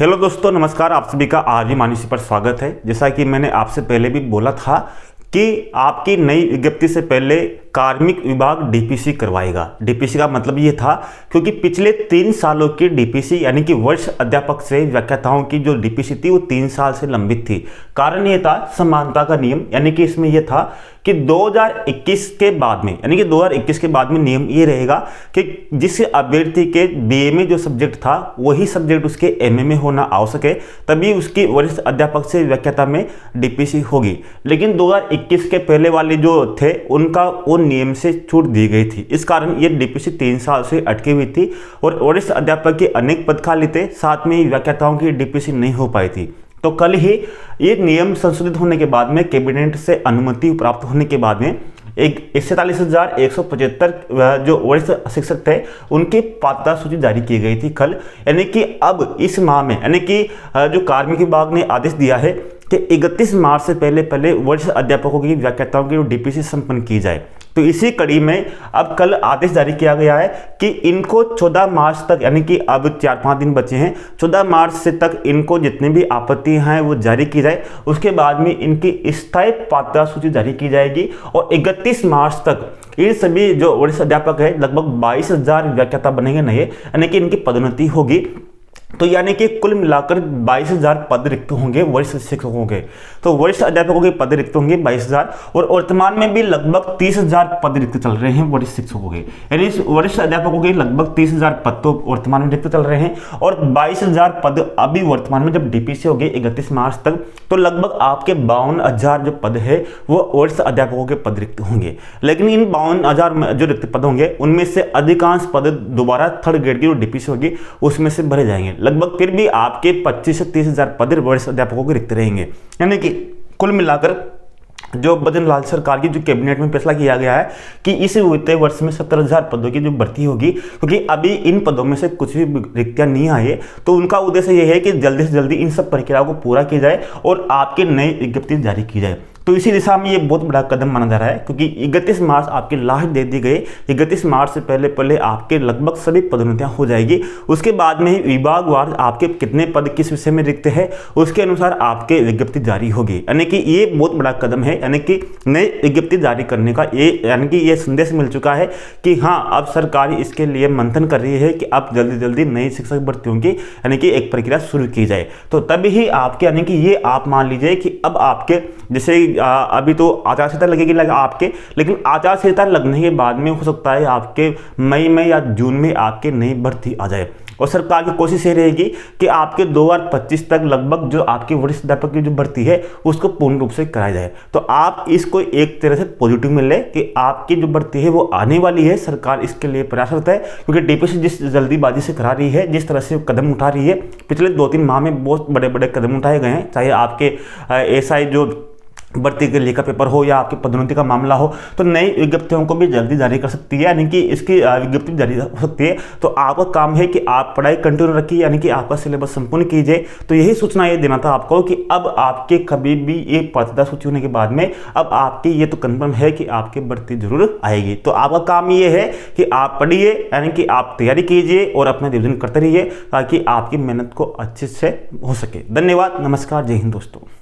Hello दोस्तों, नमस्कार। आप सभी का आरजी मानसी पर स्वागत है। जैसा कि मैंने आपसे पहले भी बोला था कि आपकी नई विज्ञप्ति से पहले कार्मिक विभाग डीपीसी करवाएगा। डीपीसी का मतलब ये था क्योंकि पिछले 3 सालों की डीपीसी यानी कि वरिष्ठ अध्यापक से व्याख्याताओं की जो डीपीसी थी वो 3 साल से लंबित थी। कारण ये था समानता का नियम, यानी कि इसमें यह था कि 2021 के बाद में, यानी कि 2021 के बाद में नियम ये रहेगा कि जिस अभ्यर्थी के बीए में जो सब्जेक्ट था वही सब्जेक्ट उसके एमए में होना आवश्यक है, तभी उसकी वरिष्ठ अध्यापक से व्याख्याता में डीपीसी होगी। लेकिन 2021 के पहले वाले जो थे उनका वो नियम से छूट दी गई थी। इस कारण ये डीपीसी 3 साल से अटकी हुई थी और वरिष्ठ अध्यापक के अनेक पद खाली थे, साथ में ही व्याख्याताओं की डीपीसी नहीं हो पाई थी। तो कल ही ये नियम संशोधित होने के बाद में, कैबिनेट से अनुमति प्राप्त होने के बाद में 41,175 जो वरिष्ठ शिक्षक थे उनकी पात्रता सूची जारी की गई थी कल। यानी कि अब इस माह में, यानी कि जो कार्मिक विभाग ने आदेश दिया है कि 31 मार्च से पहले वरिष्ठ अध्यापकों की व्याख्याताओं की डीपीसी संपन्न की जाए। तो इसी कड़ी में अब कल आदेश जारी किया गया है कि इनको 14 मार्च तक, यानी कि अब 4-5 दिन बचे हैं, 14 मार्च से तक इनको जितनी भी आपत्तियां हैं वो जारी की जाए। उसके बाद में इनकी स्थायी पात्रता सूची जारी की जाएगी और 31 मार्च तक ये सभी जो वरिष्ठ अध्यापक है लगभग 22,000 व्याख्याता बनेंगे नए, यानी कि इनकी पदोन्नति होगी। तो यानी कि कुल मिलाकर 22,000 पद रिक्त होंगे वरिष्ठ शिक्षकों के। तो वरिष्ठ अध्यापकों के पद रिक्त होंगे 22,000 और वर्तमान में भी लगभग 30,000 पद रिक्त चल रहे हैं वरिष्ठ शिक्षकों के। यानी वरिष्ठ अध्यापकों के लगभग 30,000 पद तो वर्तमान में रिक्त चल रहे हैं और 22,000 पद अभी वर्तमान में जब डीपीसी हो गई 31 मार्च तक, तो लगभग आपके 52,000 जो पद है वो वरिष्ठ अध्यापकों के पद रिक्त होंगे। लेकिन इन 52,000 जो रिक्त पद होंगे उनमें से अधिकांश पद दोबारा थर्ड ग्रेड की जो डीपीसी होगी उसमें से भरे जाएंगे। लगभग फिर भी आपके 25 से 30,000 पद वरिष्ठ अध्यापकों के रिक्त रहेंगे। यानी कि कुल मिलाकर जो भजन लाल सरकार की जो कैबिनेट में फैसला किया गया है कि इस वित्तीय वर्ष में 17,000 पदों की जो भर्ती होगी, क्योंकि अभी इन पदों में से कुछ भी रिक्तियां नहीं आई है, तो उनका उद्देश्य यह है कि जल्दी से जल्दी इन सब प्रक्रियाओं को पूरा किया जाए और आपके नई विज्ञप्ति जारी की जाए। तो इसी दिशा में ये बहुत बड़ा कदम माना जा रहा है, क्योंकि 31 मार्च आपकी लास्ट दे दी गई। 31 मार्च से पहले आपके लगभग सभी पदोन्नतियां हो जाएगी। उसके बाद में ही विभागवार आपके कितने पद किस विषय में रिक्त है उसके अनुसार आपके विज्ञप्ति जारी होगी। यानी कि ये बहुत बड़ा कदम है, यानी कि नई विज्ञप्ति जारी करने का यानी कि ये संदेश मिल चुका है कि हाँ, अब सरकार इसके लिए मंथन कर रही है कि अब जल्दी जल्दी नई शिक्षक भर्तियों की यानी कि एक प्रक्रिया शुरू की जाए। तो तभी ही आपके, यानी कि ये आप मान लीजिए कि अब आपके जैसे अभी तो आचार संहिता लगेगी आपके, लेकिन आचार संहिता लगने के बाद में हो सकता है आपके मई में या जून में आपके नई भर्ती आ जाए। और सरकार की कोशिश ये रहेगी कि आपके 2025 तक लगभग जो आपके वरिष्ठ अध्यापक की जो भर्ती है उसको पूर्ण रूप से कराया जाए। तो आप इसको एक तरह से पॉजिटिव में ले कि आपकी जो भर्ती है वो आने वाली है। सरकार इसके लिए प्रयासरत है, क्योंकि डीपीसी जिस जल्दीबाजी से करा रही है, जिस तरह से कदम उठा रही है, पिछले 2-3 माह में बहुत बड़े बड़े कदम उठाए गए हैं। चाहे आपके एसआई जो भर्ती के लिए का पेपर हो या आपकी पदोन्नति का मामला हो, तो नई विज्ञप्तियों को भी जल्दी जारी कर सकती है, यानी कि इसकी विज्ञप्ति जारी हो सकती है। तो आपका काम है कि आप पढ़ाई कंटिन्यू रखिए, यानी कि आपका सिलेबस संपूर्ण कीजिए। तो यही सूचना ये देना था आपको कि अब आपके कभी भी ये पात्रता सूची होने के बाद में अब आपकी ये तो कंफर्म है कि आपकी भर्ती जरूर आएगी। तो आपका काम ये है कि आप पढ़िए, यानी कि आप तैयारी कीजिए और अपना रिवीजन करते रहिए ताकि आपकी मेहनत को अच्छे से हो सके। धन्यवाद, नमस्कार, जय हिंद दोस्तों।